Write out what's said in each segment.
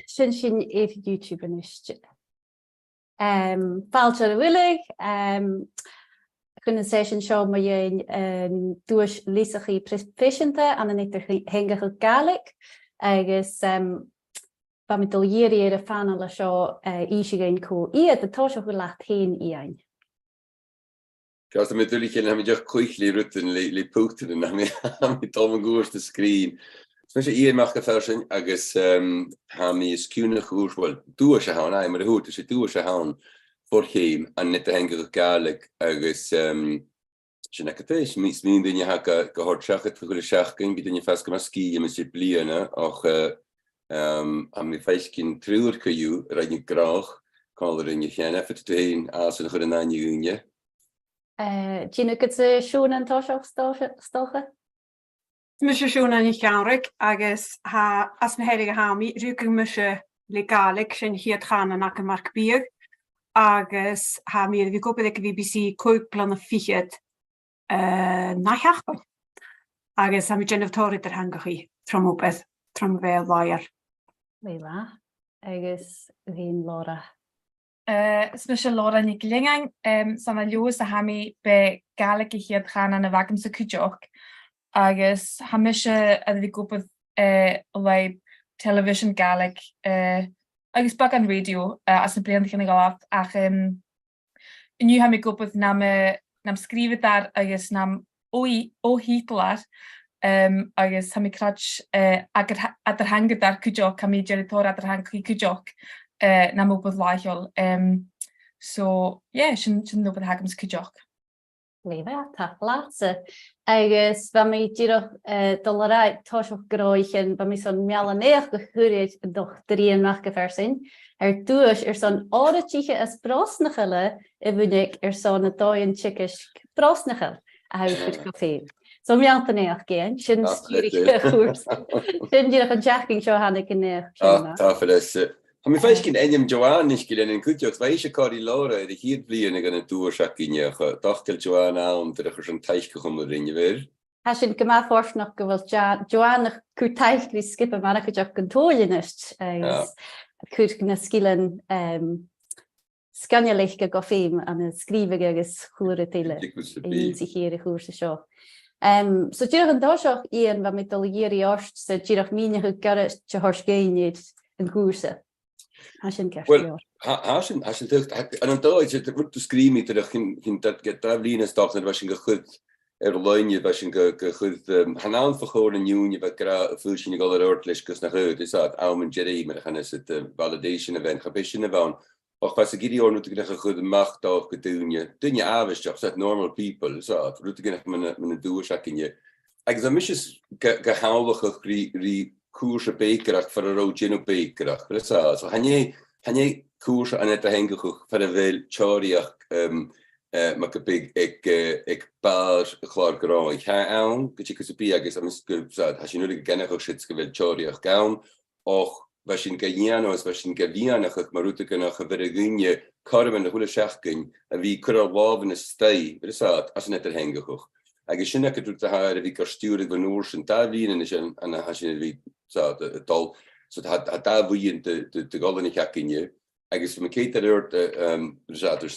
sin YouTube yn ysg. Fàilte Aoighean, conversation show mae dualchainntean proficiente an yn eithaf Ghàidhlig agus ba mi dul fan ala seo Aoighean iad atá seo go leat hain ian. Carson met dheidhinn ha mi deach cuichli rutten le púten en ha mi tom an goers de screen. Smen se Mìneachadh fersin agus ha mi sciúnach úr, wel, dúa se haun, mar a hút, se dúa se haun for chéim an net a hengach Ghàidhlig agus sin ecatéis, mis mín dynne ha go hort seachat fa gule seachgin, bí dynne fes go ma ski am si bliana, och am mi feiscin trúr caú, rhaid grach, cáil rinne chéna, fet dheidhinn as an chur an aine úne. Gina go siún an tá seo stocha? Mis siún an Ciamar agus as na heilige hami, rúcin mis le Ghàidhlig sin hiad chana nach an marc bíag agus ha mi vi gopad ag BBC cúig plan a fichiad nachheachpa. Agus ha mi gennych tórid ar hangachi trom opad, trom bheith láir. Leila, agus bhín Laura. Mis Laura ní glingang, san a leos a ha mi be Ghàidhlig I hiad chana na vagam sa cúideach. Agus ha mis a vi gopad le television Ghàidhlig agus bag an radio as na blian chinnig galaf ach nu ha mi gopad nam skrivet daar agus nam ó hitlar agus ha mi krach agad at hangad daar cúideach ha mi geritor at hang cúideach nam opad láithol so yeah sin opad hagams cúideach. Leila, tá lása. Agus ba mi díoch dolará táiseach gráichin ba mi son mealanéach go chuúréid doch Mìneachadh fersin. Dúis son áratíche as brosnachile I bhuinig son na dheidhinn brosnachil a haifid go féin. So mealtanéach géan, sin stúrich chùrsa. Sin díoch an teaching seo hanna gnéach. Tá fed ha mi feiscin enim Joanne is gilin in cúideach, fa eise cáí Laura de hiad bliana gan an dúairseach gíneach, dachtil Joanne an de chur an teiche chum rinne ver. Ha sin go má forsnach go bhfuil Joanne cúr teichrí skipa mar chuideach an tólinist agus cúr na skillan scanneleiche go féim an scríbige agus chuúra teile í chéir chùrsa seo. So díoch an dáiseach íon ba mi dul orst sa díoch Mìneachadh garad te thorscéiniad an chùrsa. Well, an an dáid het rút a scrími chin get draflínas dachna was sin go chud leine was sin go chud han anfachóir an júni be gra fu sin go ortlis gus nach chud is áman Jerry mar chan is validation event chapisin a bhain och was a gidi or nút nach chud macht go dúne avisteach normal people rút gannach man a dúairseach agus a mis go hálach rí cùrsa béiceach for a ro gin béiceach. So hanné cùrsa an et a hengachuch for a bhfuil teoiriach ma go big ag bar chlár gráig. Ha ann, go gus bí agus a mis go ha sin nulig gennachuch sit go bhfuil teoiriach gaun och was sin gaíanos was sin gavíanachach mar rúta gannach a bhir a gúne carman a thula seachcin a bhí chur a bhában a stay as an et a hengachuch. Agus sinna go drúta ha a bhí go stúra go núr sin dáhlína sin an ha sin bhí dal so da bhuiin de golinnig hakinje agus me ké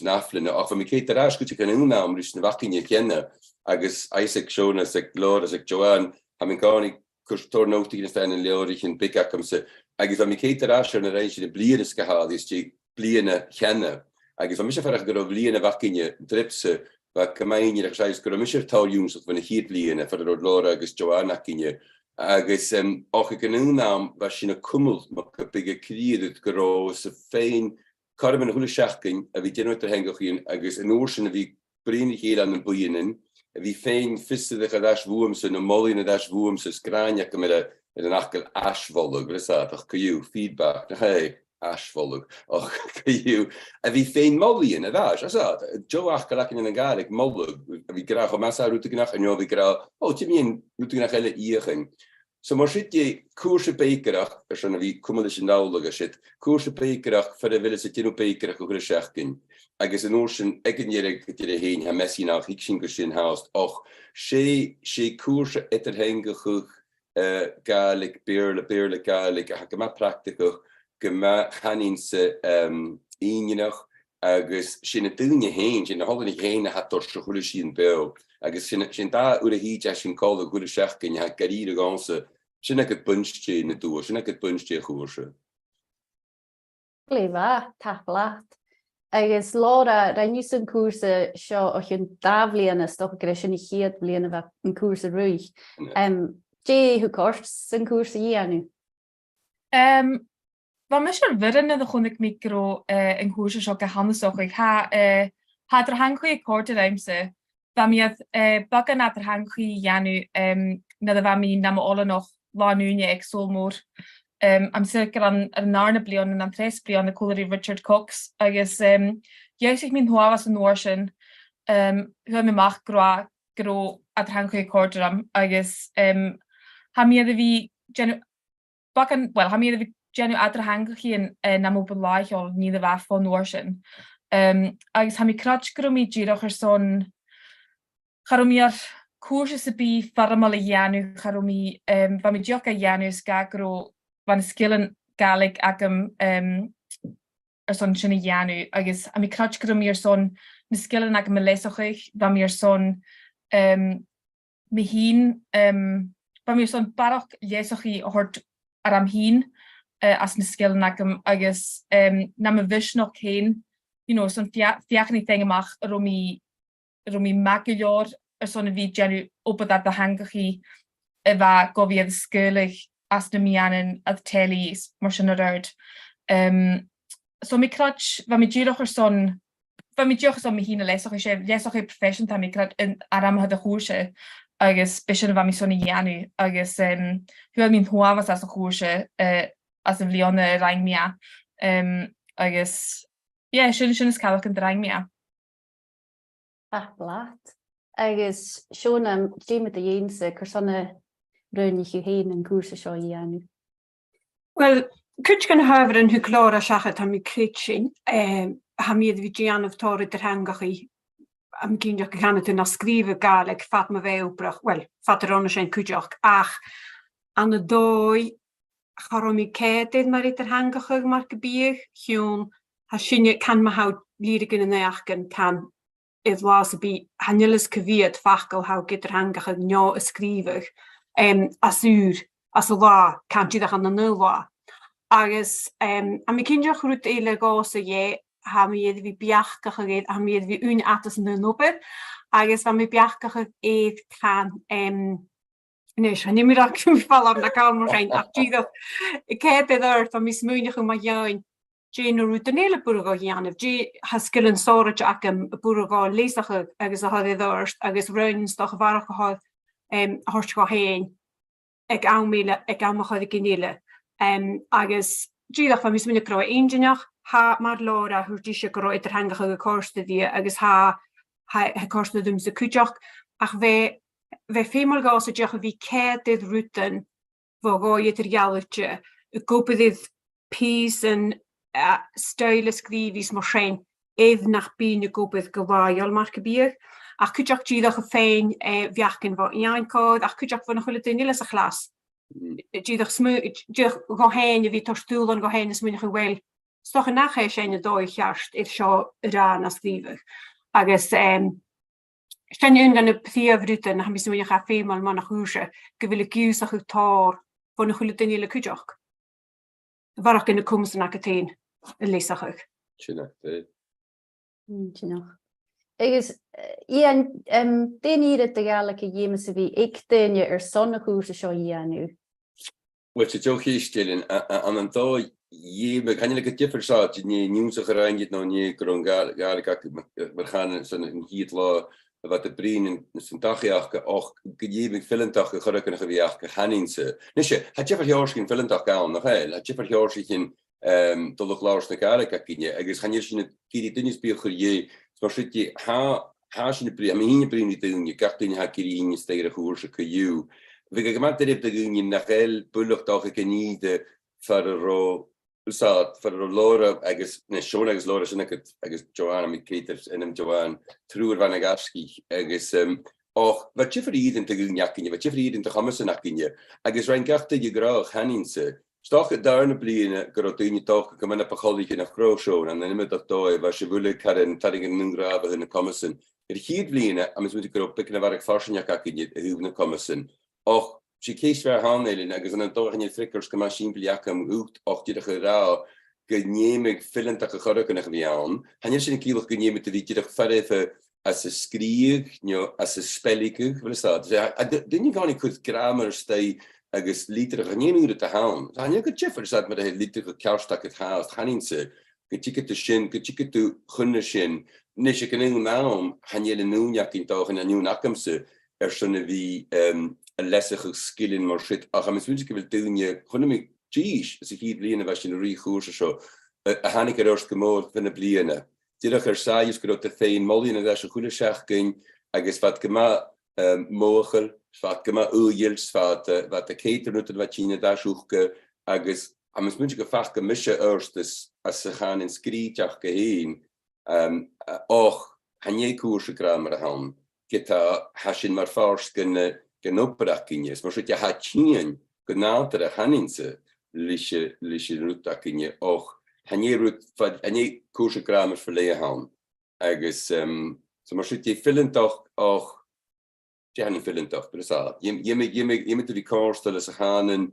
naflin of me ké asku kan unnaam ris na wakinje kenne agus Isaac Shona se Laura se Joanne ha min garnig kurtor notig fan leorich in bikkom se agus me ké as na rein de blienes gehaal is bliene kenne agus mis ver go bliene wakinje dripse wa kamainje go mis talúns of van hiet bliene for de Laura agus Joanne kinje agus och ik an unnaam was sin a kummel ma big kriad gorá sa féin karmen a hule seachcin a vi dénne hengachchin agus an oorsin a vi brinig hé an den buinen a vi féin fiste a das woemse a molin a das woemse skrainjake met an achkel asvolleg ach kuú feedback na hei asvolleg och kuú a vi féin molien a das Jo achkel in an garig molleg a vi gra massa rutegnach en jo vi gra timien rutegnach elle igen. So mar sit je cùrsa béiceach san a bhí cumada sin nálaga sit cùrsa béiceach fer a bhile sa tinú béiceach go seachcin agus an orsin eginnéire go a héin ha mesí nach hiic sin go sin háast och sé cùrsa etar hengachuch Ghàidhlig béle Ghàidhlig a go ma practicuch gyma chaninse Mìneachadh agus sin dúine héin, sin holannig héin a hator se chuile sin beo. Agus sin da ura híd a sin call a chuile seachcin ha garír a gása, sin agad bunstí na dúr, sin agad bunstí a chùrsa. Gléfa, taplaat. Agus Laura, rhaid sy'n cùrsa seo o'ch yn dafliana stoch gyda sy'n i chiad bliana fa yn cùrsa rwych. Je hw cors sy'n cùrsa i anu? Wel, mae siwr fyryn ydych chwnig micro yn cwrs o gahannesoch. Ha dr hangchwi cort yr eimse. Fa mi oedd bagan a dr hangchwi ianu na dda fa mi nam o ola noch la nwnia ag Sabhal Mòr. Am sy'n gyda'n narna blion yn am tres blion y cwlwri Richard Cox. Agus ieus ich mi'n hwafas yn orsyn. Hwyr mi mach gro a dr hangchwi cort yr am. Agus ha mi oedd fi genu... Bagan, wel, ha mi oedd fi genu adra hangchyn nam o belaich o ni dda fa ffôn orsyn. Agus ha mi crach gyda mi girach son charw mi ar cwrs sibh faramal i ianu charw mi fa mi dioch a ianu sgagro fan sgil yn Ghàidhlig ac son sy'n i ianu agus ha mi crach gyda mi son na sgil yn ag lesochich fa mi son mi hun fa mi son barach lesoch i hort ar am hun as na sgil yn ag agus nam y fys noch hyn son fiach ni thing amach romi magilior son y fi genu opad ar dy hangach i fa gofi ad sgyrlich as na mi anan ad teli mar sy'n yr erd. So mi crach, fa mi diolch son mi hun a lesoch i lesoch i profession ta mi crach ar am hyd y chwrsa agus bysyn fa mi son i ianu agus hwyl mi'n hwafas as y chwrsa as y flion y rhain mia. Agus, sy'n ysgafach yn draing mia. Blat. Agus, Siôn am dîmad a dhéansa cwrsana rhain i chi hyn yn cwrsa sio i anu. Wel, cwrt gan hyfr yn hwglor a siachat am i critsin, ha mi ydw i dèanamh torrid yr hangach i am gynjach ganat yn asgrifo Ghàidhlig fat ma fe wbrach, wel, fat yr ond sy'n cwjach, ach an y doi charom i cedydd mae'r edrych hangach ag mae'r gybiach, hiwn, ha sy'n can ma haw lirig yn y neachgan can idd las y bi hanylys cyfiad ffacol haw gyda'r hangach ag nio ysgrifach, as yw'r, as y la, can tydach an y nylwa. Agus, am i cynjach rwyd eile gos y ie, ha mi edrych fi biachgach ag eid, ha mi edrych fi un atas yn y nobel, agus ha mi biachgach ag eid can, Nes, han mi rhaid mi ffal am na gael mor rhain, ac dydw y cebydd wrth am mis mwynach yma iawn, je nhw rwyd yn eile bwrwg o hianaf, je hasgil yn sorach ac am y bwrwg o leisach agos o hoddydd wrth, agos rhaid yn stoch farach o hodd hors go hen, ag awmile, ag awmach oedd i gynile. Agos, dydwch am mis mwynach gro einginach, ha mae'r Laura hwrt eisiau gro edrych hangach ag y corsta di, agos ha corsta ddim sy'n cwjach, ach fe ffeimol gos o diolch o fi cedydd rwydyn fo goi ydy'r ialwtio, y gobydd pys yn stael ysgrifis mor rhain edd nach byn y gobydd gyfaiol marc y byr, ac cwjach dydwch y ffein fiachgyn fo iawn cod, ac cwjach fo na chwilio dyn ilas y chlas. Dydwch go hen y fi torstŵl o'n go hen ys mwynhau wel, stoch yn nach eich ein y doi llarst i'r sio y rhan a sgrifach. Agos, Stein yn gan y pthiaf rydyn, a mis mwyn eich a ffeimol ma'n a chwrsa, gyfil y giws a'ch yw tor, fo na chwilio dyn i'r cwjach. Farach yn y cwms yn ac y tein, y leisach ych. Sianach, dweud. Sianach. Agus, Ian, dyn i'r dy Ghàidhlig y iem sy'n fi, eich dyn i'r son y chwrsa sio i anu? Wel, ti'n joch i stilyn, am yn do iem, gan i'n gydif yr saad, ni niwnsach yr angyd no ni gron Ghàidhlig ac mae'r chan yn hyd lo, wat de brin in dagjaach och gejebig filmdag gerukken gewiach gehaninse. Nisje, het je verjaarskin filmdag gaan nog heel. Het je verjaarskin dollar klaus na Ghàidhlig akinje. Agus gaan je sin kiri dinnis bi geje. Zoals je ha sin brin, hin brin die ding, je kartin ha kiri in steire koerse keju. We gemaakt heb de gunje na heel bulligdag genide voor Usad, for Laura, agus, Sean agus Laura sin agus Joanna mi Caters in Joanna trúr van agaski, agus, och, wat je verrieden te gunjakinje, wat je verrieden te gammessen akinje, agus rein gachte je graag haninse, Stoch darna bliana gur daoine tócha go mana pacholíche nach grosón an nimime dói bha se bhfuil caran taring an nungrava na commerson. Chiad bliana a mis muid gur picna bhar farsinach acinne a húbna commerson. Och si céis ver hánéilin agus an dóchan fricars go siimpliacham úcht och tíach rá gnéimig fillintach a choracannach bhíán. Hanne sin cílach gnéimid a bhí tíach ferrifa as a scríag, as a spelligig, Dinne gáinnig chud gràmair stay agus lítrach a néúra a hán. Hanne go Jefffer sa mar a lítrach a cearstach a háast chaninse, go ticket a sin, go ticket tú chunne sin, Nis ik een naam gaan jullie nu in toch en nieuw nakamse zo'n wie een lessige skill in maar shit. Ach, maar misschien wil doen je gewoon met cheese. Als ik hier bliene was je een riekoers zo. Han ik eerst gemoord van de bliene. Die zei je dat de fijn molly en dat is een goede zaak ging. Agus wat gema mogel, wat gema oeiels, wat de keten uit wat je daar zoeken. Agus, maar misschien gevacht gemische eerst als ze gaan in skrietjach geheen. Och, hanne cùrsa gràmair a hán, geta hasin mar fárs gan operacinnes, mar sut ha tían go nátar a haninse lishe rútacinne, och hanne cùrsa gràmair for lei a hán. Agus, so mar sut fillintach, och, hanne fillintach, brisa. Jemme tu di kórstal as a hanen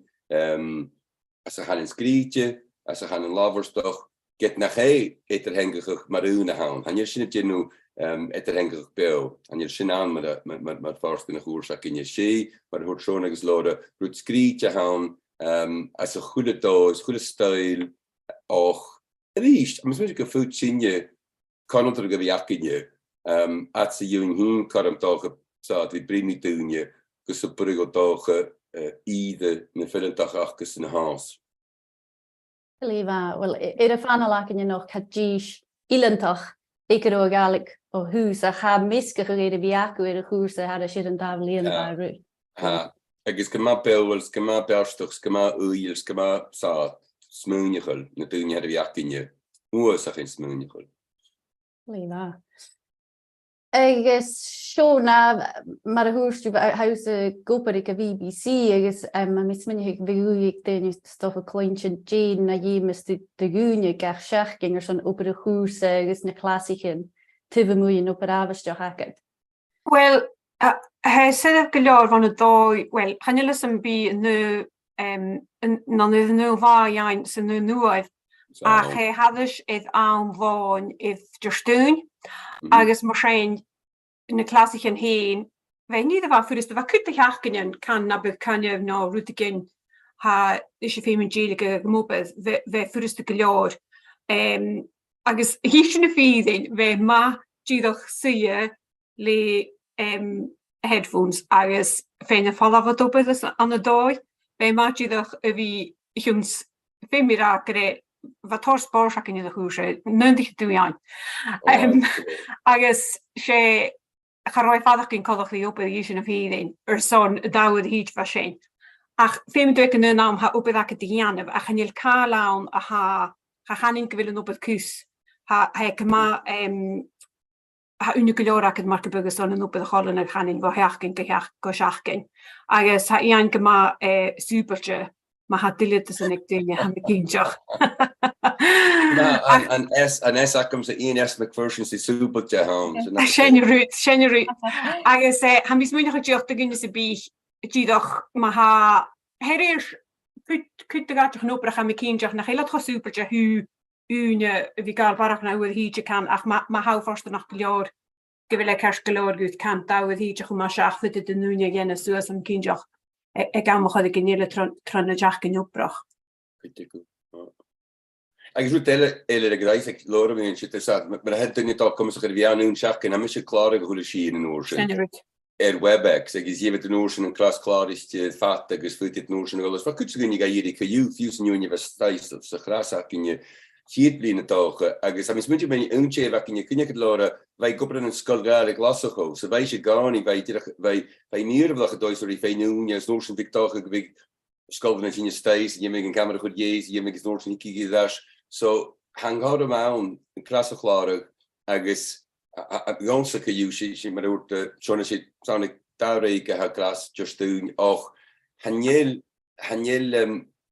skrietje, as a hanen laverstoch, get nach eterhengig marúna hán. Han sin nu eterhengig beo. Han sin aan mar farsten nach cùrsa cinne sé, mar hort schon agus lóra rút scríte hán as a chuúle dós, chuúle style och ríist. Am go fút sinne canantar go bhíacinne at sa dún hún karm dácha sa vi brini dúne gus sa burig ó dácha ide na fillintach agus na hás. Well, a fanalach in je nog cadís ilantach ikero Ghàidhlig o hús a cha misca go réidir bhiacu a cùrsa had a si an dá líana a ru. Ha, agus go má bewels, go má bearstochs, go má uils, go má sa smúnichel na dúine had a bhiacinne. Uas a chin smúnichel. Lína. Agus siona mar a húrstú haus a goparig a BBC agus mis minnig bhúig déine stof a clointsin Jane na dhémas de gúne gach seachgin ar son opera cùrsa agus na clasaichean tuva múin opera avasteach agad. Well, he said go leor van a dói, well, hanne sem bí nu nu bháin san nu nuaid a he hadis id an bháin if derstún. Agus mar sein na clasaichean héin, bheit ní bh furiste bh cúta heachcanin can na bh canneamh ná rútagin ha is sé fémin déalaige gomópad bheith furiste go leor. Agus hí sin na fídain bheith má díadach suie le headphones agus féin na fallafadópad an na dói, bheith má díadach a bhí hiúns fémirá go ré wat thor spáirseach in a chúrsa, nundig dúáin. Agus sé charráid fadach cin codach lí opad í sin a fídain ar son dáwad híd fa sin. Ach féim dúic an nám ha opad ac a dèanamh a chanil cá lán a ha chanin go bhfuil an opad cús. Ha má ha únig go leor ac mar go bugus son an opad a cholan a chanin bh heachcin go seachcin. Agus ha ian go má súperte ma ha dilid is an ag duine ha me cínteach. An S acum sa ENS McPherson si súpalte hán. Senne rút. Agus ha mis muoinech a diocht a gunne sa bí díadach ma ha herir cút a gatach an oprach ha me cínteach nach chéile tro súpalte hú úne bhí gáil barach na uad híide can ach ma ha forsta nach leor go bhfuil le ceir go leor gút can dáwad híide chu mar seach fit de núne ghénne suas an cínteach. Ik ga me de geniele tronne jaach in opbrach. Agus rút eile de Ghàidhlig lóra vín si sa, mar het dunne tá kom a bhíanún seachcin, a se klar go húla sí in úsin. Webex, agus jévet an úsin an klas klariste fat agus futit úsin golas, fa kut gunnig a jiri ka Fios an universiteitsstof sa chrasachcinne chiad blina tácha, agus a mis muinte ben unché vacinne cynne lóra, vai gopran an skolgáre glasocho, so vai se gáni, vai níirblach a dois orí féinúne, as nósin victácha go big skolgan an sinne steis, je meg an camera chud jéis, je meg is nósin ikigi das, so hang hard am an klasachlára, agus a gása ka jú si mar úrt, sona si sánig dáreige ha glas justún, och hanjel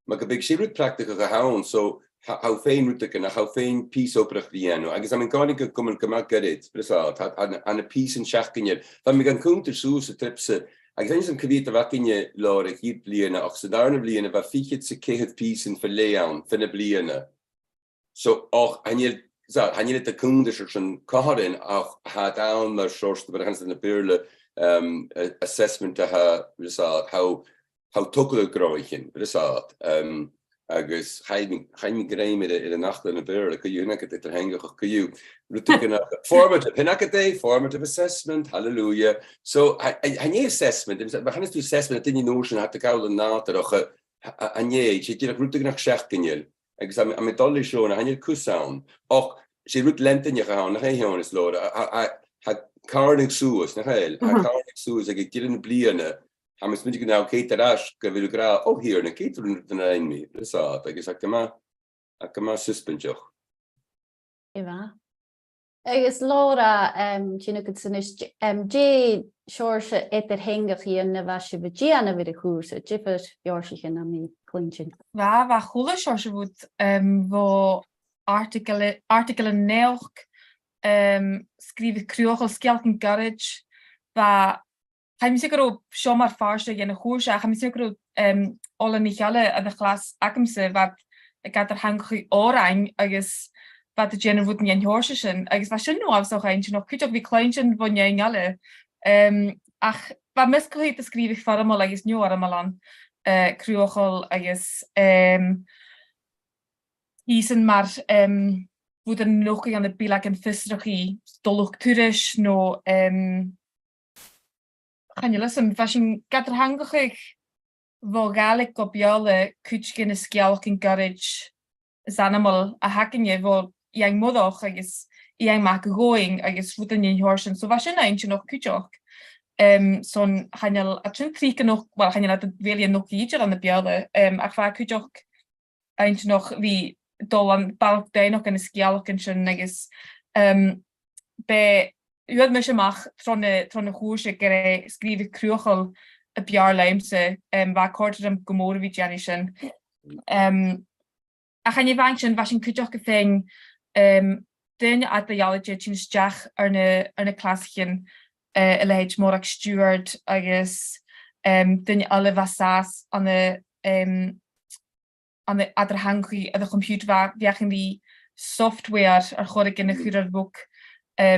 maar ik zie het praktisch gehouden, so how féin rúta gan how féin pís oprach dhéanú. Agus am gánig go an gomak garid, brisát, an a pís an seachcinir. Fa mi gan cúntar sús a tripsa, agus ein an cavít a vacinne lára híd bliana, ach sa darna bliana, va fichit sa céhad pís an fa léan, finna bliana. So, ach, hanir a cúndar an caharin, ach, ha down mar sors, but hans in the birle assessment to ha, brisát, how tukul gráichean, brisát, agus chaim gréimid in a nacht in a bear, like you nak it hangach you. Formative assessment, hallelujah. So I assessment, but hannes to assessment in notion hat the cow and nat och a nye, she did a root nach schachkinjel. Agus am dolly show and hanil kusound. Och she root lenten je gaan, nach heon is lord. I had carning suus, nach hel, carning suus, ik did in bliene. Ham is moet nou Kate Ash wil gra oh hier en Kate den ein me. Brisát, agus ak ma suspenjoch. Iva. Agus Laura Gina could finish J seòrsa hengach in na vashe Gianna with a cùrsa, jiffer yorshichen am me clinching. Va chula seòrsa would vo article neoch skrive cruachel skelken garage va Ga je zeker op Ciamar farste in de Chùrsa, ga je zeker op alle Mìneachadh a de clasaichean wat ik had hangig orain agus wat de gender would niet horsen agus was nu af zo eentje nog kut op wie kleintje van je alle ach wat miskel te schrijven voor allemaal agus nu allemaal aan cruachel agus isen maar would er nog aan de bilak en visserie dolog toerisch no Kan je luisteren, was je gaat hangig voor Ghàidhlig op jouw kutje skelk in garage is allemaal a hakkenje voor je moeder agus je maken going agus voeten in horsen so was je eentje nog kutje ook zo'n gaan je at een krieken nog wel gaan je dat wil je nog iets aan de beelden ach vaak kutje ook eentje nog wie dol aan balk nog in skelk en agus bij U had me mag van de Chùrsa gere skrive cruachel a bjarleimse waar korter hem gemoor wie Janishin. A gaan je waantje was een kutjoch gefeng dun at de jalletje tjinstjach arne clasaichean eile Mòr Ostaig agus dun alle vasas aan de aderhangi a de computer waar viachen die software chorig in de goede boek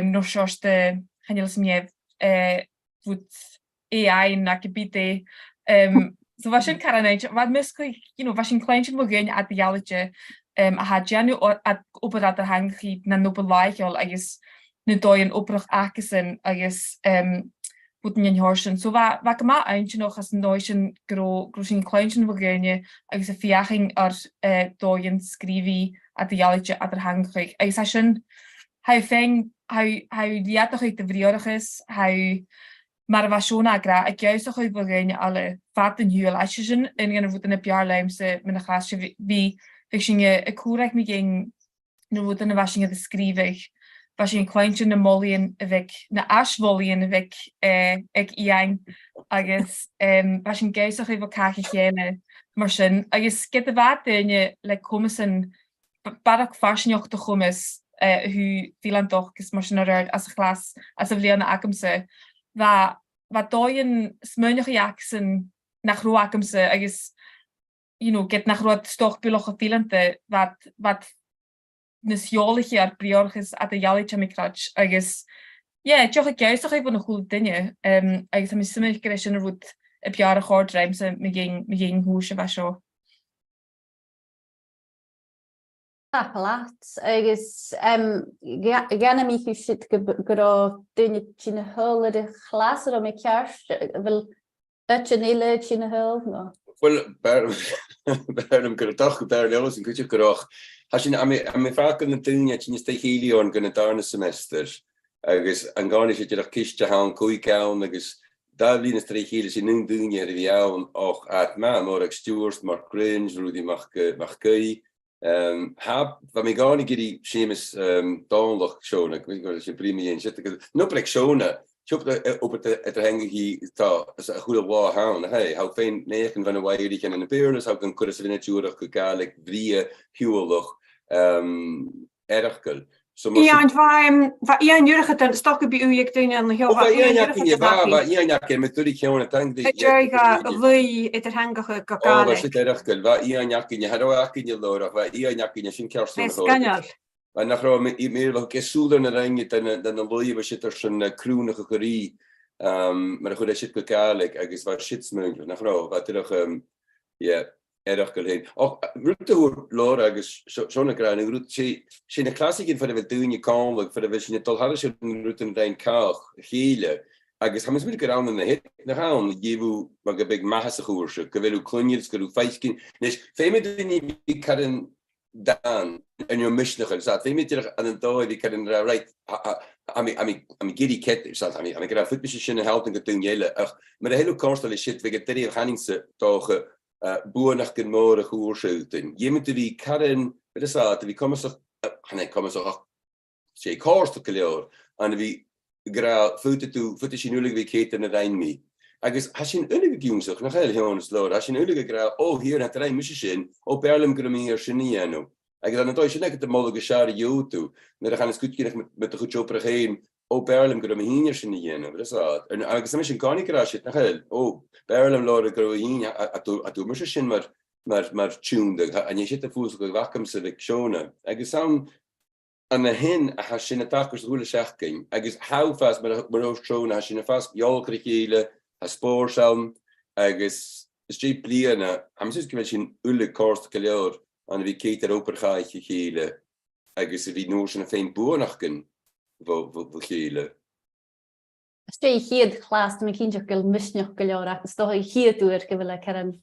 no seòrsa hanil smiev would AI na gebite so was in karanage wat miskli was in kleintje mogen at de jalletje a had janu at op dat hangi na no belaichel agus nu doien oprach akesen agus would in horsen so wa ma eintje nog as noischen grosin kleintje mogen agus a fiaching doien skrivi at de jalletje at hangi agus sin how liatoch de vriorigis, how marvashona gra, ik juist toch uit begin alle vaten huil. Als je zin in een voet in een bjarleimse met een glasje wie vind je ik hoe ik me ging nu voet in een washing de schrijvig. Was je een kleintje de molien weg, de ashvolien weg ik iang agus was een geest toch even kake gene maar zin agus get de water in je like komen zijn barak fashion ook te gomes who filan toch is mar sin as a class as a bbliana agamsa wat doien smuinige jackson nach ro agamsa agus get nach ro stoch biloch filante wat nesjolige ar briorchis at de jalletje mikrach agus joch geist toch even een goede dinge agus am simich gre would op jare gordreimse me ging hoese was zo Laat, agus gan mi sit go dunne tjinne hul de glas om ik kerst wil eile tjinne hul no. Well berm go toch ber los en kutje groch. Has je me vraag kunnen dunne tjinne ste helion gonne darne semester. Agus an gan is je kiste ha koikaun agus Dublin tre hele sin nun dunne vi och at ma Mòr Ostaig mar cringe Rudy mag kei. Wat me gar niet die chemis download show, ik weet niet je prima in zitten. No plek show, Siop op het henge hier ta as a goede wa haan. Hey, how fein negen van 'n waaier en 'n beerlus how kan cùrsa vinetúrach go galig brie huwelach ergel. So Ja, en waar ian jurige ten stokke bij u ik doen en heel wat ian jak met dheidhinn tank het jurige we het er hangige was kakale. het ergel wa ian jak in haro ak in lora wa ian jak in sin Carson. Het kanjal. En nach ra meer wel kesoeder na ringe dan een loeie was het er zijn kroenige gerie. Maar goed, dat shit galig agus was shitsmung nach ra wat er ja ergel heen. Och route hoor lora agus zo'n graan route sin een clasaichean voor de doen je kan voor de sin tol hadden ze route dein kaach gele. Agus hamas mit geran in hit na gaan jevu mag big mahas chòirsa go bhfuil clunniils go feiscin nes féime duine kaden dan en your Mìneachadh so féime an an dóid vi kaden right ami giri ket so ami gra futbis sin helping go dún eile ach maar de hele constal shit vi get hanningse doge buach gen mór chòirsa je moet vi kaden vi kom sé kósta go leor an vi gra fute sin ulig vi keten na reinmi. Agus has sin ulig dheonsaich nach heil heonas lor, has sin ulig gra hier het rein mis sin berlim go mé sinníanú. Agus an dóid sin de molle gesáre joú, na gaan skutginnig met de goedjopper heen berlim go híine sinníanú. En agus mis sin ganig gra nach heil berlim lor gro híine a tú mis sin mar túnde an je si a fú go wacham se visione. Agus sam an na hin a has sin takers hole seachking. Agus how fast mar trona has sin fast jolkrichéle a spórsam agus street bliana am sus go sin ulle kost go leor an vi kéter operchaiche chéle agus vi no sin a féin buachken vo chéle. Stré hiad chláast me cínteach go misneach go leor agus sto hiadúir go bhfuil cean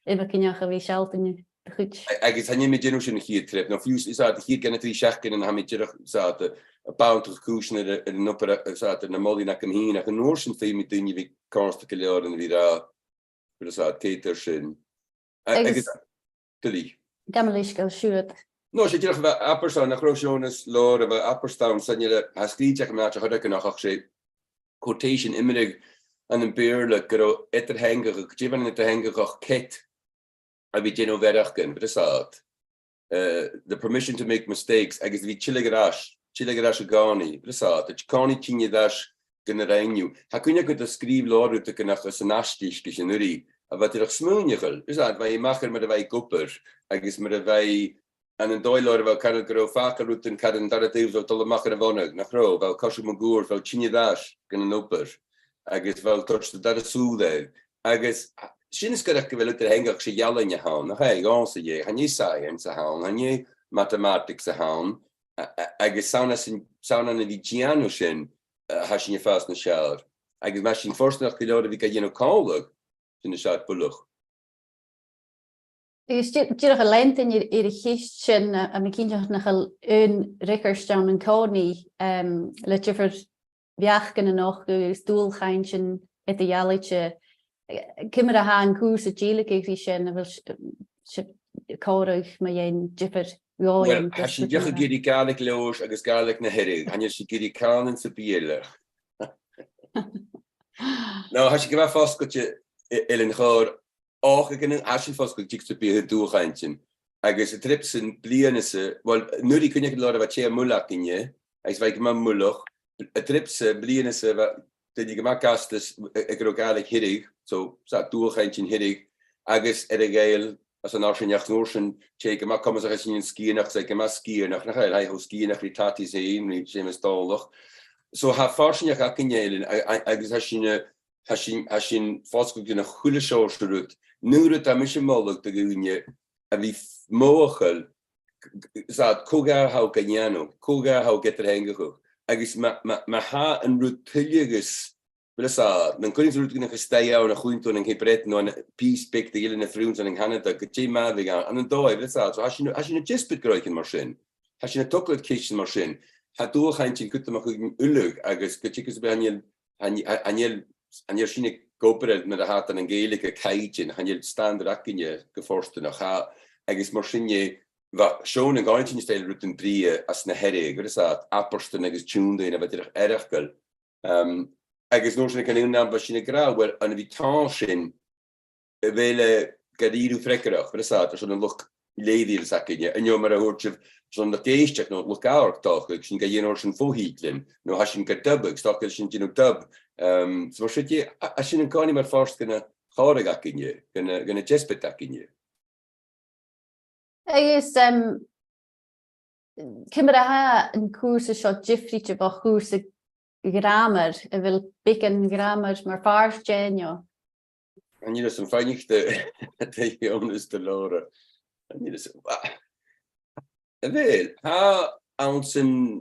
iba cinneach a bhí sealtainine. Agus han me gen sin hier trip. No Fios is hier gan 3 seachken en ha me zate bouwtig koesen en opper zate na molly na hin nach een noorsen fe met dunje wie kanste leeren wie daar keter sin. Gamelis go siúd. No sé apperstaan nach Rojonas lore we apperstaan san je haskriach ma had nach sé quotation immerig an een beerle go etter henge jivan het henge ket. I be geno verachken, the permission to make mistakes, agus vi chilligarash gani, het kani tinje dash gonna reinu. Ha kunja kunt skrif lor ut ke nach as nastisch gegenuri, a wat er smunjegel. Wij machen met de wij kopper, agus met de wij an een doilor wel kan gro vaker routen kan dat zo tolle machen wonnen. Nach ro, wel kasje magoor, wel tinje dash gonna opper. Agus wel touch dat so there. Agus sin is goach go bhfuil er hengach sé jaallenne haan nach gása dhé han science a haan han mathematics a haan agus sauna na vigiano sin ha sin fast na sear agus me sin forsnach go leir vi ga dhéanam cálag sin se buch. Gus dúach a leintin ar a chiist sin a mi cínteach nach un rickerstam an cání le tifir bheachgan an nach go dualchainntean et a jaalaite Ciamar a haan cùrsa dheiligeadh sin a bhfuil cóirich ma dhéon difir Well, has sin decha géirí galig leos agus galig na hirig, han si géirí cánan sa bíile. No, has go bheith foscailte ilin chóir ácha gan as sin foscail tí sa bíhe dualchainntean. Agus a trip sin blianasa, well, nuaí cunne go leir a bheith sé mulach inne, agus bheith go mulach, a trip sa blianasa Did go gastas go galig hirig, so dualchainntean hirig, agus a gael as an arsinach noorsen te ma kom sin skiach se ma skier nach nach ho ski nach tati sé sé stalch. So ha farsinach a kinelen agus has sin fosku nach chule seòrsa nu a mis molleg de goje a vi mogel koga ha ganjano, koga ha get er henge. Agus ma ha an rutilligus dan kun je nog stay aan een groente en geen pret no een piece pick de hele vriend en Canada ge ma we gaan aan een dooi so als je een jispit groiken machine als je een chocolate kitchen machine ha doorgaantje kunt mag ulug agus gechikus bij an je sine koper met de hat en gelige kaitje han je stand rakkinje geforste nog ha agus machine wat schon een gaantje stijl routen 3 as na herre apperste agus tunde en wat er ergel agus nóir sin can únam ba sin gra, well an bhí tá sin bhéile gadíú freiceach, bhsá sin an luch lédíil sacinne, an mar a húirtih son na d'eisteachd nó luch áirtáach sin go dhéanaar sin fóhílinn, nó ha sin go dubag, stocha sin dú dub. So si a sin an cáinine mar fást gona cháirigh acinne, gona jespet acinne. Agus Ciamar ha an cùrsa seo difriite ba cùrsa gràmair a bhfuil bican gràmair mar fárs déneo. En jullie zijn fijnigste jongens te loren. En jullie zijn wel, ha aansen.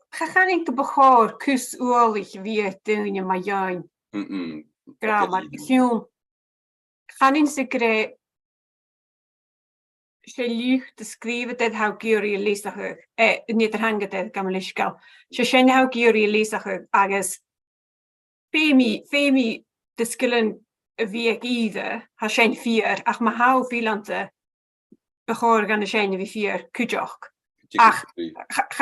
Ga ik de begoor kus oorlijk weer doen je maar jij. Grammar. Gewoon. Ga in zekere. Ze lucht te schrijven dat hou keer leesdag. Niet hangen dat kan me lezen. Ze zijn hou keer leesdag. Agus. Femi de skillen. Wie ik ieder, ha zijn 4, ach maar hou veel aan te begoor gaan de zijn wie 4 kujach. Ach,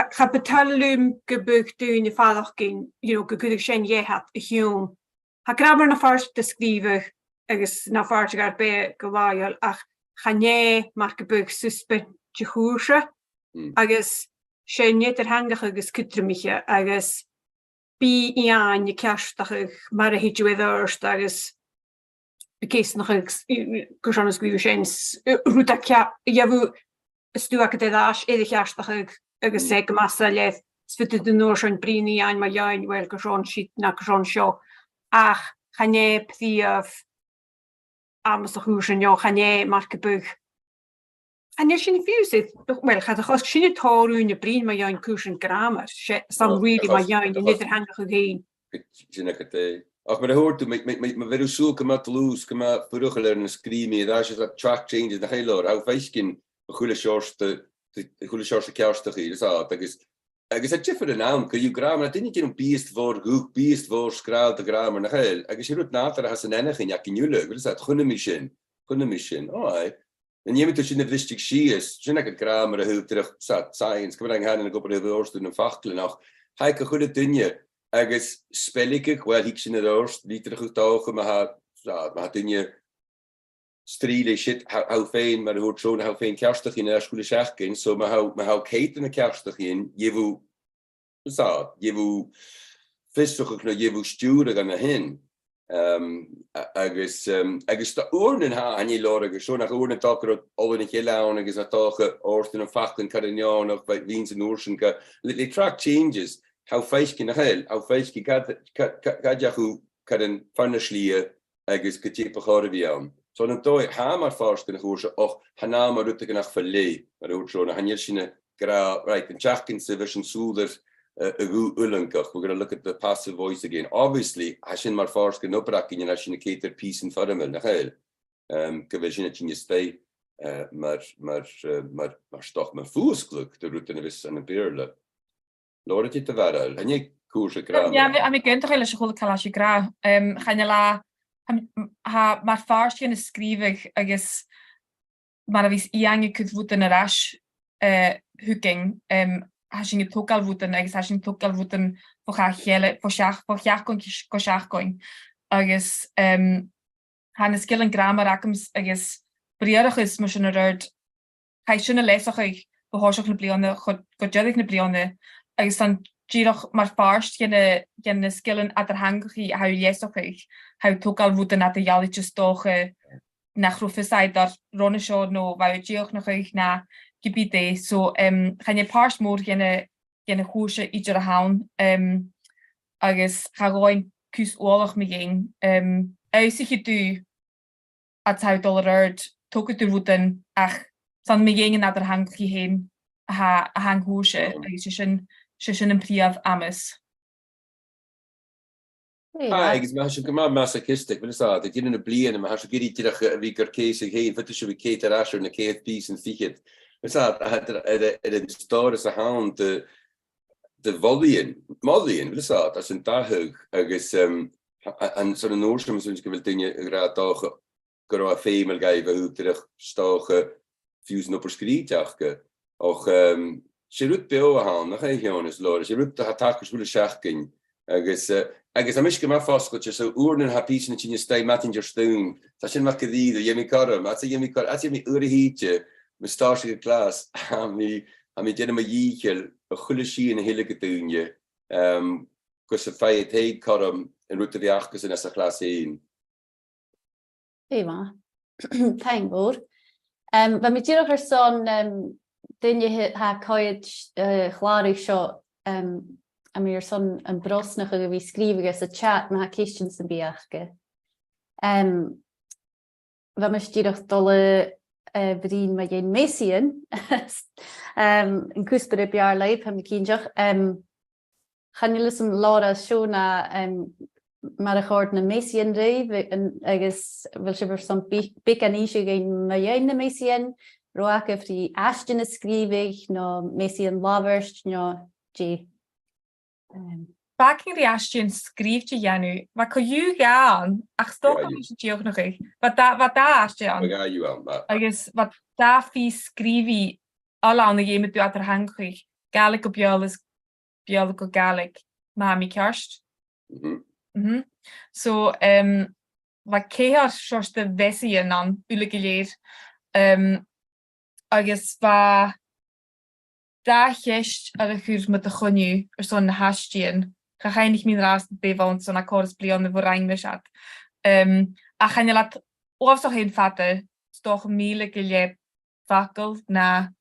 ga betalen gebukt doen je vader ging, gegudig zijn jij had, gewoon. Ha grabber naar vars te schrijven, ergens naar vars gaat bij gewaaiel, ach, ga jij maar gebukt suspect je Chùrsa, ergens zijn niet handig ergens kutremiche, ergens bij aan je kerstdag, maar het je weer ergens. Bekes nog Carson skriver sjens ruta javu stuak det as eile agus seg massa lef svitte de noorsen brini ein ma jain wel Carson shit na Carson show ach chane pfiaf amos Chùrsa jo chane markebug en sin Fios wel gaat de gas sin toún brin ma jain Chùrsa gràmair sam really ma jain net handig gegeen. Ach maar hoort toe met weer zoeken met loos, met vroeger een screamie, daar is dat track changes de hele hou feiskin goede soorten kerstig hier zo dat is het je voor de naam kun je grammar dat niet een beest voor schraal de grammar naar heel ik is hier na dat has een enige ja ken jullie wil dat goede mission oh en je moet dus in de wistig zie is zijn ik grammar heel terug zat science kan dan gaan en ik op de woord in een vachtelen nog hij kan goede dinge agus spellige wel ik sin het liter goed ogen maar dinge strile shit how fijn maar hoort zo how fijn kerstig in de schule zeggen so maar how kate in de kerstig in je wil vistig nog je wil sturen gaan hin agus de oren ha aan je lorge zo naar oren takker al in je laun agus dat toch oorst in een vachten carignan of bij wiens en oorsen the track changes how feisci na hel, how feisci gadjachu een farnaslie agus getipe chòir vian. So dan dói ha mar fást in Chùrsa och hana mar rutte nach verlé, mar hoort zo na hanir sinne gra right in chachkin se vision soeder a gu ulenkach. We're going to look at the passive voice again. Obviously, hashin mar fást in oprakkin en hashin keter peace in farmel na hel. Gevision in je stay maar stoch maar fuusgluk de rutte vis aan een beerle. Laura dit te waar en je Chùrsa gra. Ja, a mi gynta chaile se chula calaisi gra. Chaine la ha mar fást gan scríbeh agus mar a vís iange cudhútan arás huking ha sin tógalhútan agus ha sin tógalhútan focha chéile focheachcon go seachcoin agus ha na skill an grammar achams agus briarachas mar sin rud cha sinna leisach behorsach na blianne go jedig na blianne agus an Gírach mar fást genne skillen at hangaí a ha léach ha tógal rútan at a jalige stoche nach rofisáid dar ronne seo nó bhaidíoch nach na gebidé so chenne párs mór genne Chùrsa idir a haun agus chaáin cús óach me géin sich dú a $2 tógad dú rútan ach san me géin at hangaí héin a hang Chùrsa agus sin an príomh amas. Agus me sin go masochistic dat gin in blian ma has geri vi gur céise hé fit se vi Kate asher na KFP an fichiid. een sto a ha de Mollian as een dahug agus an son noorstrom go vil dinge gra go a fémel gaive hu stoge fusen op skriteachke och sé rut be ha nach Aoighean is lo sé rut ha takkersúle seachkin Agus am isce má foscoilte so úrnan ha písna tíine stay matinger stún. Tá sin mac dí dhémi carm, at mi urhíte me stáise glas ha mi dénne ma díchel a chulle sí in hele getúnje. Gus a Fàilte carm in ruta viachgus in as a clasaichean. Éma. Thank Mòr. Ba mi dúach ar son duine ha coid chláirigh seo a mi ar son an brosnach a go bhí scríomhagus a chat na ha céistin sa bíachge. Ba mi dúach dolle brín ma dhéon Measaidhean in cúspar a bear leib ha mi cínteach. Chan you listen Laura Shona mar a chóir na Measaidhean réibh agus bhfuil si son bic an ísio géin ma dhéon na Measaidhean roiach a frí eistin a scríomhaigh nó Measaidhean lábharst nó dé. Baking the Ashton scríb te Janu, wat kan you gaan? Ach sto joch nog ik. Wat da Ashton? Agus wat da fi scrívi alle aan de game met er hangig. Gaelic op jou is Gaelic op Gaelic. Ma mi kerst. So wat keer zoals de Wessie aan ule geleerd. Agus va da gest ar chuúr met de choniu zo'n hastían. Ga niet meer raast bevond zo'n akkoord blian voor Engelsat. A gaan je laat oorzaak heen vatten, toch meelijk je fakkel na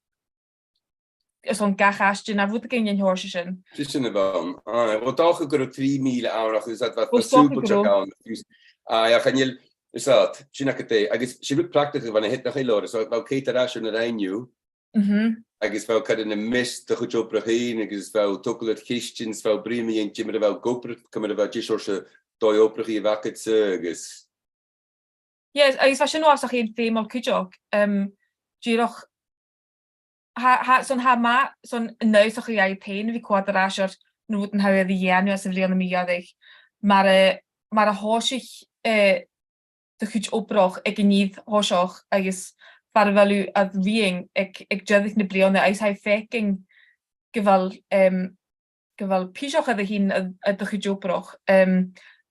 zo'n gachastje naar voet in je horsen. Just in de baan. Wat toch ook 3 mijl aan, dus dat wat super gaan. Ja, gaan je is dat? Chinakate. Agus she look practical when I hit the hello, so about Kate Rash and I knew. Agus fel cad in a mist the chuch oprachin, agus fel tucklet kistins, fel brimi and Ciamar fel gopr, come about seòrsa doi oprachi vacket agus. Yes, agus was no as geen female kujok. Giroch son nuisach jy pain vi quadrasher noten how the janu as the Mìneachadh. Maar a hosich de chuch oprach ek niet hosoch agus Var wel u at viing ik juddig na blianne is hij faking geval pisoch a hin a de gejoproch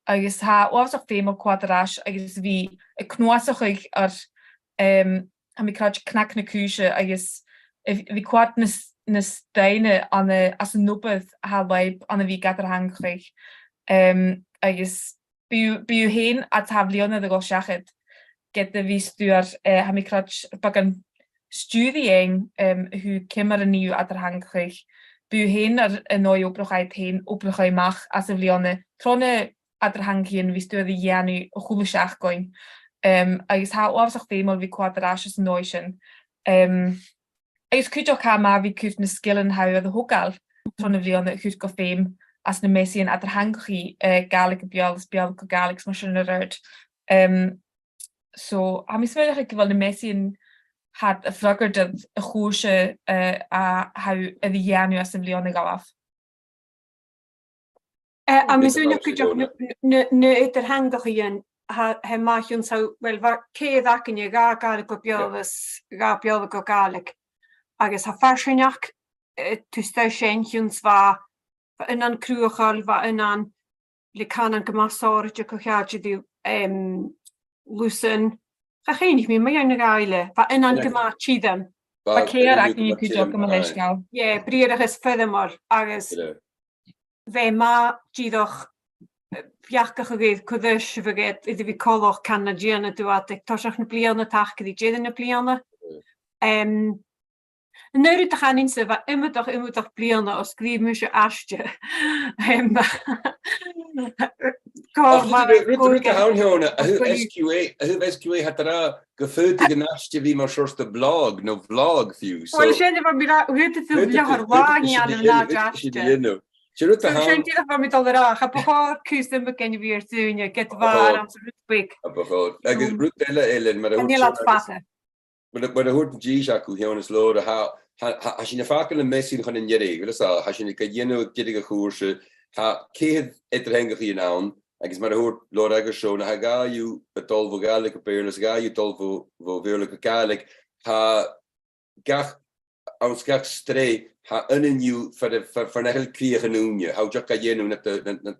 agus ha oorzaak femel quadrash agus vi a knoasach ik ar ha mi krach knak na kuse agus vi kwad na steine an as een nopeth ha leib an vi gat er hangrig agus bu heen at ha blianne de go shachet get de vístuar ha mi krach bagan studiing hu Ciamar an niu at er hangrig bu heen ar a noi oprochait heen oprochai mach as a vlianne tronne at er hangien vístuar de janu o chule seach goin agus ha oorzaak femel vi quadrasjes noischen agus kujoch ha ma vi kut na skillen hou a de hogal tronne vlianne hut go féim as na Measaidhean at er hangri Gaelic bhios Gaelic Gaelic mar sin rud So, ha mi smelig ik wel de Measaidhean had a fragger dat a chùrsa a how a the janu as een blianne gaf. A mi zo'n kujoch ne eter hangdachian ha maachjon zou wel waar ke daken je ga Gaelic op bhios ga Gaelic op Gaelic. Agus ha farsinach tusta shenjuns va in an cruachal va in an likan an gemasorje kochaje di Lusen, ga geen niet meer, maar jij naar eile. Wat in aan gemaakt chidem. Wat keer ik niet goed ook om les gaan. Ja, breder is verder maar. Agus wij ma chidoch fiachke gegeven kudish vergeet. Ieder wie koloch kan na jene doet. Ik toch nog blianne taken die jene blianne. Nu te gaan inse wat immer toch blianne als skriemusje asje. SQA had er gefeutige nachtje wie maar soort de blog, no vlog Fios. Wel, zijn we bij hoe het veel jaar lang aan de nachtje. Zo zijn die van met allera. Ga behoor kusten bekende weer doen. Je get warm zo quick. Behoor. Ik is roet eile maar hoe. En je laat vatten. Maar de hoort G-Jaku hier is lode als je een vaak een Measaidhean gaan in je regelen, zo als je een kajeno kedige koersen, ha keed eterhengig hier aan. Ik is maar hoort Lord Agershon, ha ga je het al voor Gaelic op Peerless, ga je het al voor Veerlijke Gaelic, ha gach ons gach stray ha unnieuw voor een heel kriegen noemje. Hou je kan je nu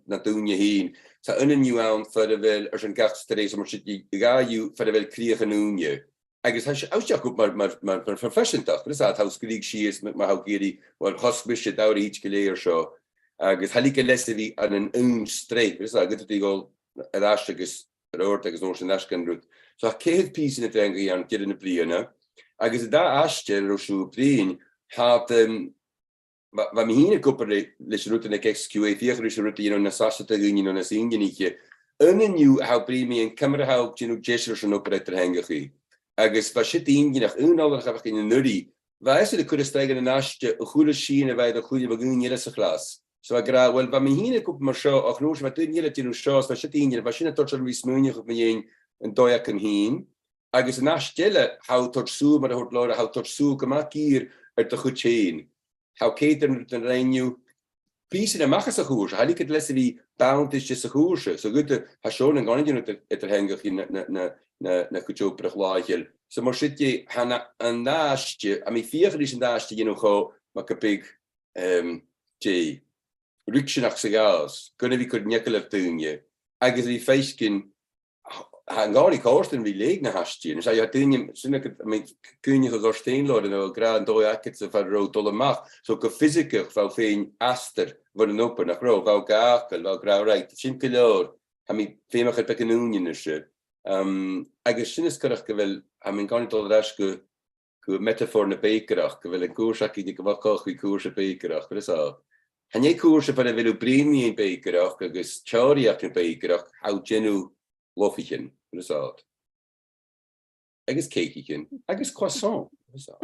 net doen je heen. Sa unnieuw aan voor de wel als een gach stray, zo moet je ga je voor de wel kriegen noemje. Agus als je ook maar profession toch. Dus dat house krieg is met maar hou geri, wel hospice daar iets geleerd zo. Agus halike lessen wie aan een stray. Dus dat gaat het al elasticus roortegus nog een nasken roet. Zo ik het piece in het engel aan keer in de pliene. Agus daar asje roosje plien had wat me hier koppelen les route en ik XQA 4 route je na sasje te doen je na zien je niet. Een nieuw hou premie en camera hou je nog gestures en operator hangen. Agus was shit in je nog een ander heb ik in een nuddy. Waar is de kunnen stijgen en asje een goede schiene bij de goede begun je dat glas. Zo ik graag wel wat me hier kop maar zo ook nog wat doen je dat shows was shit in je was je tot er smoenje op me een doja kan heen. Agus na stelle hou tot zo maar hoort lore hou tot zo gemaak hier uit de goed heen. Hou keten den reinu piece de mag se goed. Hal ik het lessen wie bound is just goed. Zo goed ha schon en gaan je het hengig na goed op reglaagel. Zo maar zit je hana een naastje. Aan mijn vier is een naastje je nog go maar kapig J. Rutschen nach segaas. Kunnen we kunnen nekkel doen je. Agus die feestkin han gar niet kosten wie leeg naar hastje. Dus hij had dingen, kun je door steenloden en graag door jacket ze van rood dolle mag. Zo que fysieke van veel aster worden open naar groot, wel kakel, wel graag rijdt. Simpelor. Hij met veel meer het bekenunien is. Agus sinds krijg ik wel, hij gar niet al raske metafoor naar bekerach. Wel een cùrsa die ik wel koch wie cùrsa bekerach. Dat is al. Han je cùrsa van de willen premie in bekerach, agus chòir in bekerach, hou genu lofichen. Dat is al. Agus cakechen, agus croissant. Dat is al.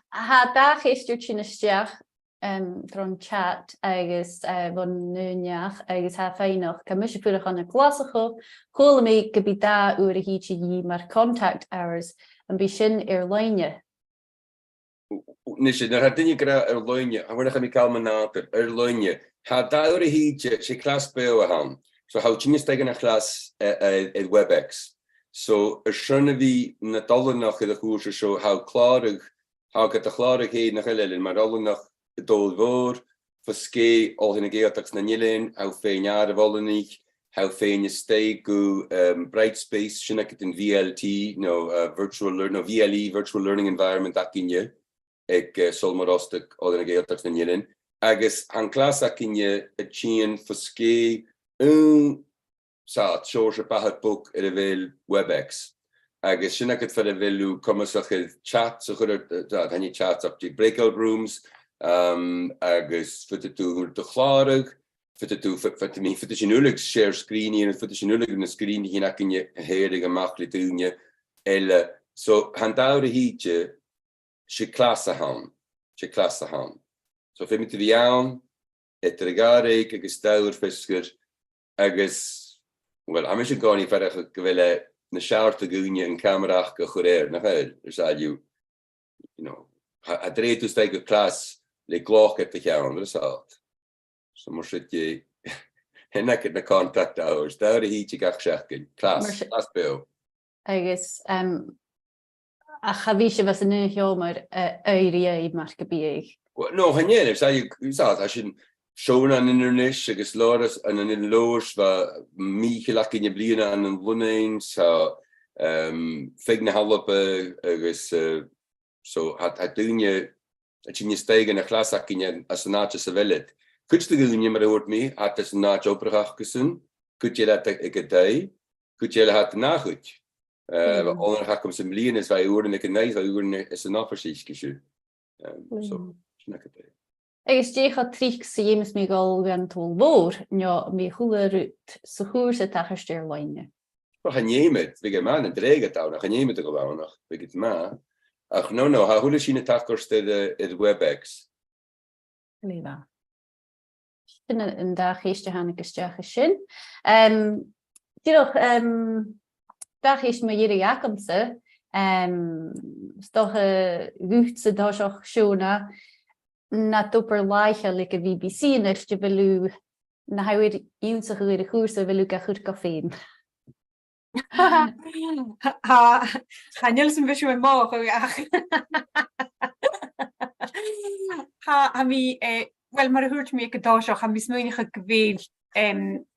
Ha dag is er tjinesteach dron chat agus van Mìneachadh agus ha féinach ka mis fuach an clasaichean chola mé go bí da uair a híte hí mar contact hours an bí sin leine. Nis had dinge gra leine, a word mi kalmanater leine. Ha da uair a híte sé klas beo han. So how tjinestegen a klas at WebEx. So schöne wie na dolle nach de koerse so how klarig how get de klarig heen nach eile maar alle nach dol woord verske al in geatax na nilin how fein jare wollen niet how fein je stay go bright space sinnek het in VLT virtual learn VLE virtual learning environment dat in je ik Sabhal Mòr Ostaig al in geatax na nilin agus han klas dat in je het chien verske seòrsa bahat book in de wel WebEx. Agus sinna het voor de velu komen zulke chats, zo goed dat han je chats op die breakout rooms. Agus voor de toe de klarig, voor de toe voor de genulig share screen en voor de genulig een screen die je kan je hele gemakkelijk doen je eile. So han daar hietje, she clasaichean. So voor met de viaan, het regarek, agus dauer fisker. Agus, wel, I'm just going verder gewillen na seòrsa gúine an Ciamar go chòir nach heil. You know, a dreid ús go klas le gloch at the chean, dat is alt. So mar sit je hennek na contact hours, daar híte gach seachkin, klas beo. Agus, a chavíse was an Ciamar éirí mar go bíag. No, hannéir, as sin Shown an internis agus loras an in loos va míchelach in je bliene an een woning so fegne hallope agus so hat doen je dat je steigen na glasak in je as naatje se wellet. Kunt de doen je maar hoort me hat es naatje opgebracht gesen. Kunt je dat ik dei? Kunt je hat na goed. Onder ga kom se bliene is wij horen ik nee wij horen is een afversicht geschu. So snakke dei. Agus décha trí sémas mé gáil gan túil mhór ne mé chula rút sa chùrsa tachasteir leine. Hannémet vi man en dreget á nach hannémet go bánach vi ma. Ach no ha hule sína takorste het WebEx. Léva. Sin an da chéiste hanna gosteach sin. Díoch da chéist ma dhéidir jaacamsa stoch gúchtsa dáiseach siúna na dúpar láiche le a BBC neiste bhfuú na hair dh'ionnsaich de chùrsa bhfuú a chur go féin. Chanel sy'n fysio mewn moch o iach. Ha mi, wel, mae'r hwrt mi gydasioch, ha mi smwynich y gyfeil,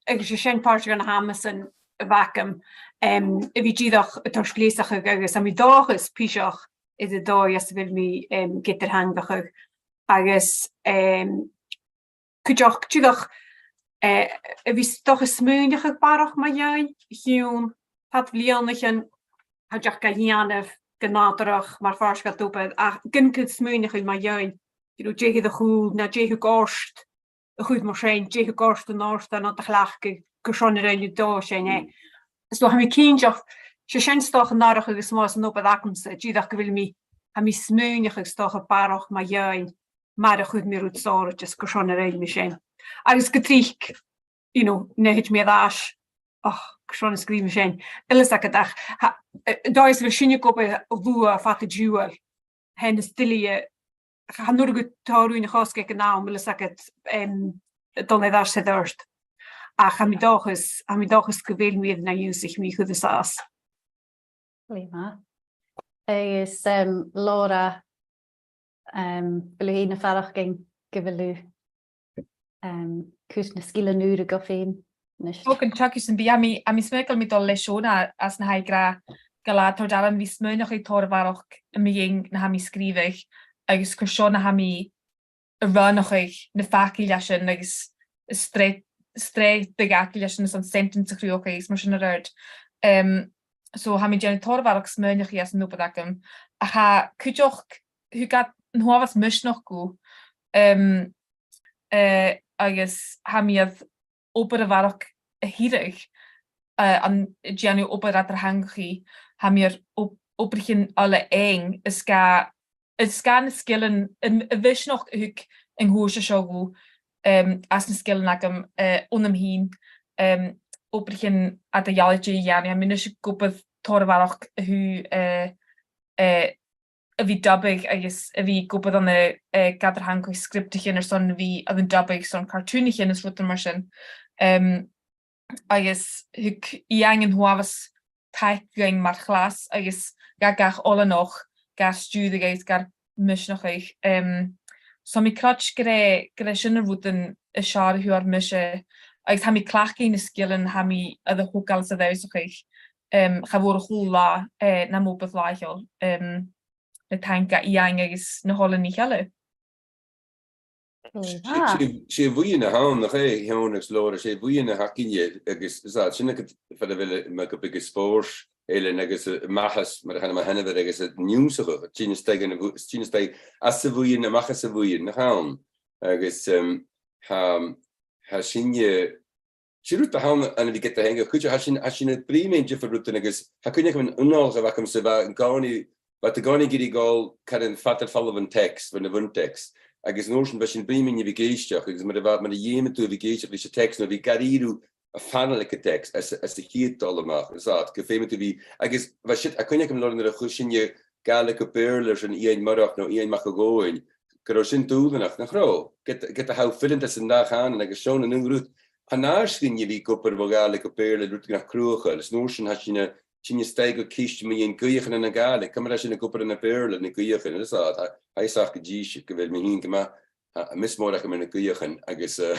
agos y sien part gan hamas yn y vacum, y fi gyddoch y torsgleisach ag agos, a mi dochus pisioch idd y doi as fel mi gyda'r hangach ag, agos, cydioch, gyddoch, y fi dochus smwynich ag baroch ma iau, hiwn, pat flianach yn hadjach gael dèanamh gynadrach mae'r ffars gael dwbedd, a gyncyd smwynich ag ma iau, Jehid y chwyd, na jehid gorst, y chwyd mor sein, jehid gorst yn orst, a nad achlach gysion yr ein i do sein e. So ha mi cynjoch, se sein stoch yn narach ag ysmos yn obad acmsa, jydach gyfil mi, ha mi smwynich ag stoch y baroch ma iawn, mar y chwyd mi rwyd sor, jys gysion yr ein mi sein. Agus gytrich, nehyd mi addas, gysion ysgrif mi sein. Ylys ac ydach, does fe sy'n gobe fwa fat y diwel, hen ysdili Han nur gut taru in gaske genau mil saket dan het daar zit eerst. Ga mi dages gewil meer na sich mi goed saas. Lima. Is Laura wil u een vraag ging gewil kus na skille nure gofeen. Ook een chakjes en bij ami smekel met al leshona as na hij gra galator daarom wie smeu nog ik tor waar ook mi ging na mi skrivig. Agus cwrsio na ham i y rhan o'ch eich na ffacil asyn agus stret dy gacil asyn yn sentence o'ch rhywch eich mor sy'n yr erd. So ham i dyn torfar o'ch smyn o'ch i as yn nŵbod agam. A ha cwdioch hwgad yn hwafas mysnoch gw agus ham i ad ober y farwch y hirig an dyn ober adr hangwch i ham i'r ober chi'n ole eng It's gan skillen een wish nog huk en hoesje show as een skillen agam onamheen opbegin at de jalletje jani en minus gope torwarach hu wie dubbig is wie gope dan de gaderhanko scriptchen er son wie ad een dubbig son cartoonchen is wat immersion is huk jangen hoavas taikgang maar glas is gach alle nog gar stuurde geis gar mis nog eich. So mi crutch gre sinner wooden a shar who are mishe. Ag ha mi clach in skillen ha mi a the hookal sa deus och eich. Ga vor hula na mopeth laichel. De tanka iang is na holle ni helle. Sé bhuiin na hán nach é heonnagus lóra sé bhuiin na hacinne agus sinna fa bhfuil me go big spórs eile agus machas mar chana henna agus nniuúsacha tíine as sa bhuiin na machas sa bhuiin na hán agus sinne siút a hán anna bhí get a henge chuide sinna bríméin difarúta agus cunne an unáilcha bhacham sa bh gáí a gáinnig gurí gáil cad an fatar fall an text fan na bhain text. Agus notion bys yn brymin i fi geisio, agus mae'r fad, mae'r iem ydw i fi geisio, fi eisiau text, no fi garirw a fanalik y text, as y hydol yma, ysad, gyffeim ydw fi, agus, fa shit, a cwniag am lor yn yr achwysyn i gaelig y byrlers yn i'n marach, no i'n mach o goen, gyda sy'n dŵlanach, na chro, gyda haw ffilint as yn dach an, agus sion yn yngrwyd, pan arsgyn i fi gwybod fo gaelig y byrler, rwyd gyda crwchel, ys notion ha sy'n steig o cysg mi i'n gwyach yn y gaelig, cymryd a sy'n y gwybod yn y byrler, yn y gwyach yn ysad, Hij zag het jiesje, geweld me heen gemaakt. Mismorgen ik me een kuichen, agus wel,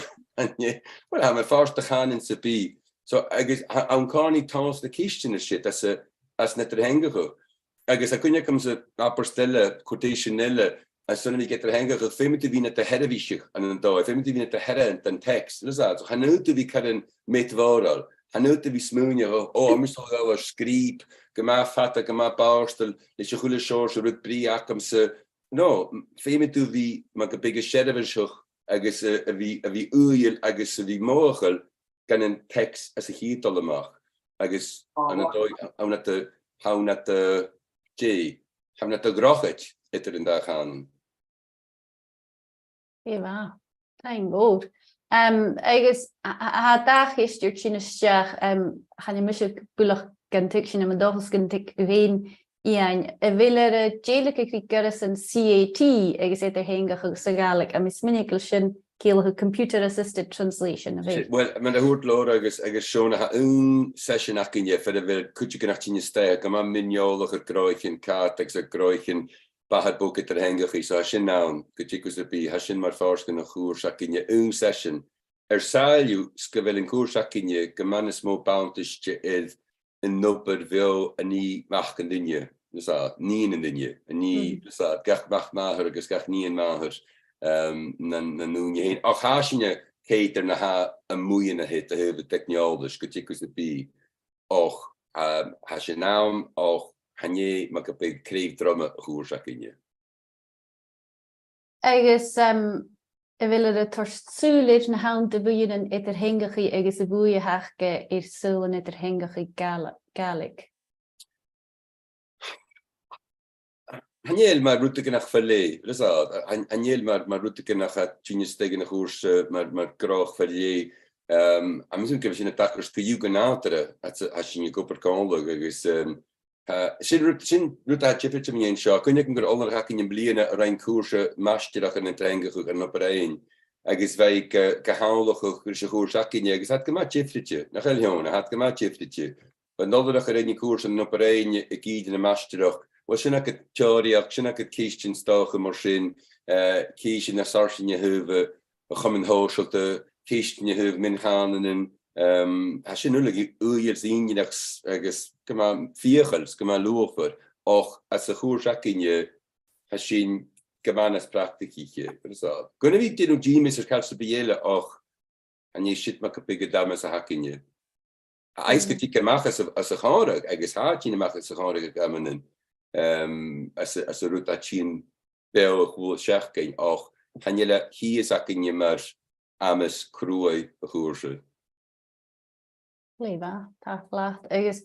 hij me vast te gaan in sebi. So, agus, aan kan niet thans de kistje en shit, als net er henge go. Agus, hij kun je kom ze apostelle, quotationelle, als zullen we get er henge go. Veel te wie net de herrewisje aan een dag, veel te wie net de herre en tekst. Dus dat, hij nu te wie kan met waaral. Hij nu te wie smoenje, oh, moest toch wel schreep, gemaakt vatten, gemaakt baarstel, is je goede soorten, rut brie, akom ze. No, féime tú bhí mar go big séidirseach agus a bhí uil agus a bhí móchel gan an text as a hídal amach agus hána a grochit itar in da gaan. Ja, thank God. Agus a dag is dúirt sin isteach chan I mis bulach gan tuic sin am dochas gan tuic bhéin Ian, bhfuil déalacha crí goras an CAT agus é hengach agus sa galig a mis minicle sin céalach computer assisted translation. Well, men a hoort Laura agus Shona ha session akinje for the kutje nach tinje steg, ma minjolig groichen kat ex groichen bahad boek ter hengig so as naam kutjikus bi hasin maar forsken nach cùrsa akinje session. Salju skewel in cùrsa akinje gemanes mo bountisje in noper veel en nie machen dinje. Dus nie in dinje. En nie dus gach macht maher agus gach nie in maher. Na noen je heen. Ach haasje keiter na ha een moeie hit te hebben technologisch kutjikus bi. Och haasje naam och Hanje mag op een kreeg dromen cùrsa akinje. Agus wil de torstsúlir na hand de buien etter hengachi agus de boeie hachke sullen etter hengachi galig. Hanje maar route nach verlee. Dus hanje maar route nach het tjinjes tegen de cùrsa maar graag verlee. Misschien kunnen we in het dagelijks te jugenautere als je koper kan agus sin ruta chipit me seo kun ik onder hakin in bliene rein cùrsa masterach in trenge en op rein agus wij gehalig cùrsa akinje agus hat gemaakt chifritje nach heel hat gemaakt chifritje want nodig in cùrsa en op rein ik in de masterach was sin ek teoriach sin ek kiestin stoge mar sin kies na sarsin je heuwe gaan hoogte kiestin je heuwe min gaan en als je nu uur zien je agus gema viegels gema lover och as a cùrsa akinje hasin gemanas praktikje so kunnen we dit doen mis kalse beele och en je shit mak big dames a hakinje eisketike machen as a chòir agus haatjine machen as a chòir gamenen as a rutachin bel goel schachkin och han jelle hier akinje mar ames cruoi cùrsa. Leiba, taflacht. Agus,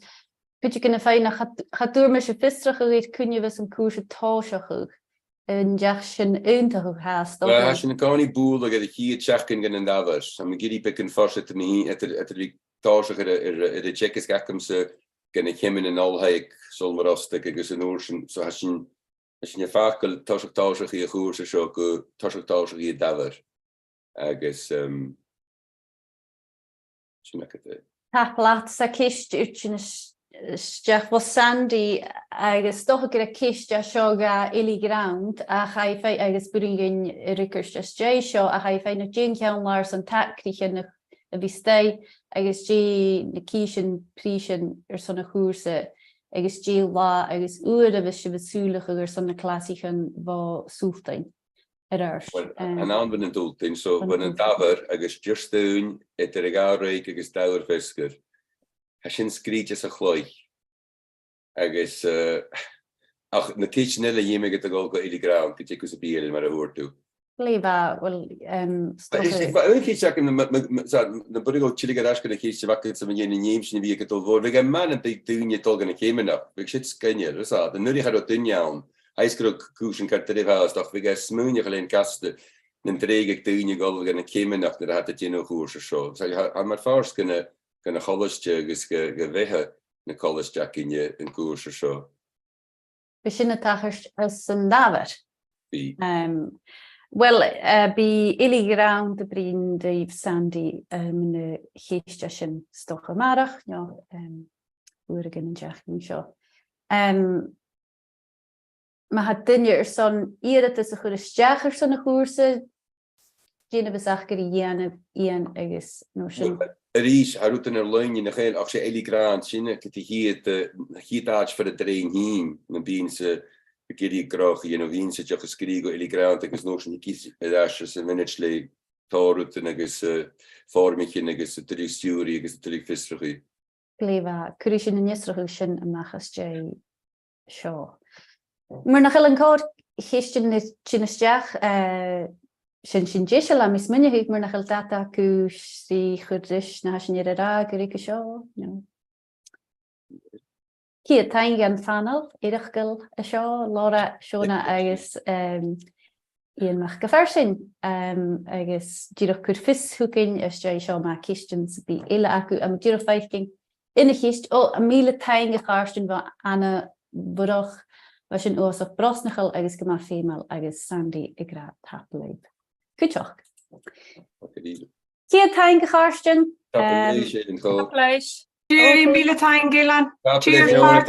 put je kunnen fijn nach gaat door met je visserige weet kun je wel een cùrsa táiseach en jachtjen eintach haast. Well, als je een kan niet boel, dan ga je hier checken gaan en dat was. Dan moet je die pikken vast te me het die táiseach de checkers gakem ze gaan ik hem in een alheik zal maar afsteken agus een oorsen. Zo als je vaak táiseach je cùrsa zo táiseach je dat was. Agus Taplat sa kist urchin steach was Sandy agus toch a kist shoga illy ground a chai agus bringin rickers just jay show a chai na Jane Ciamar an takrichen a vistei agus G na kishin prishin son cùrsa agus G la agus uur vis besúliger son clasaichean va soeftein. An aanben en doelting so when een daver agus justeun et regareik agus dauer fisker. Hasin skrietjes a chloich. Agus ach na kitchenelle jeme get go eile ground kitjekus a biel mar a hoort toe. Leiba well na burigo chiliga raske na kitche wakker som je neemsje wie ik tol voor. We man en doen je tol gan kemen op. Ik zit skenje. Dus de nu gaat dat dunjaun. Eiskrug kuchen karterivas doch we smoonje alleen kaste en dreig doenje gol gan kemen nach der hat je no cùrsa show. So ha maar fars kunnen college gus gewehe na college jack in je in cùrsa show. We sinne tachers as een daver. Well be illy ground de brin de Sandy ne geestjaschen stoche marach ja oergen en jachin show. Maar het dinge son ieder tussen goede stjagers son cùrsa Gene besachker Ian agus notion. Ries haruten leun in geel als je eiligraan zien hier taats voor de drein heen dan bien ze die graag je wien ze geschrigo eiligraan agus notion kies as minute toruten agus vormetje agus sturie agus fisri. Gleva kurishin en jesrugushin en machas j show. Maar nach een kort gisteren is chinesteach sin jesel am mis Mìneachadh mar nach data ku si chudris na sin ra gorik show. Ki taing an fanal idachgil a show Laura Shona agus Ian mach gefarsin agus dirach kur fis hooking as jay show ma kistens be eile aku am dirach fighting in a gist a mile taing Carson va Anna borach was een oorzaak brosnachel agus gemaakt female agus Sandy igra tapleib. Kuchok. Ciad tain go Carson. Tá sé an có. Leis. Jerry, míle tain Gillan. Tá Cheers, sé Mark.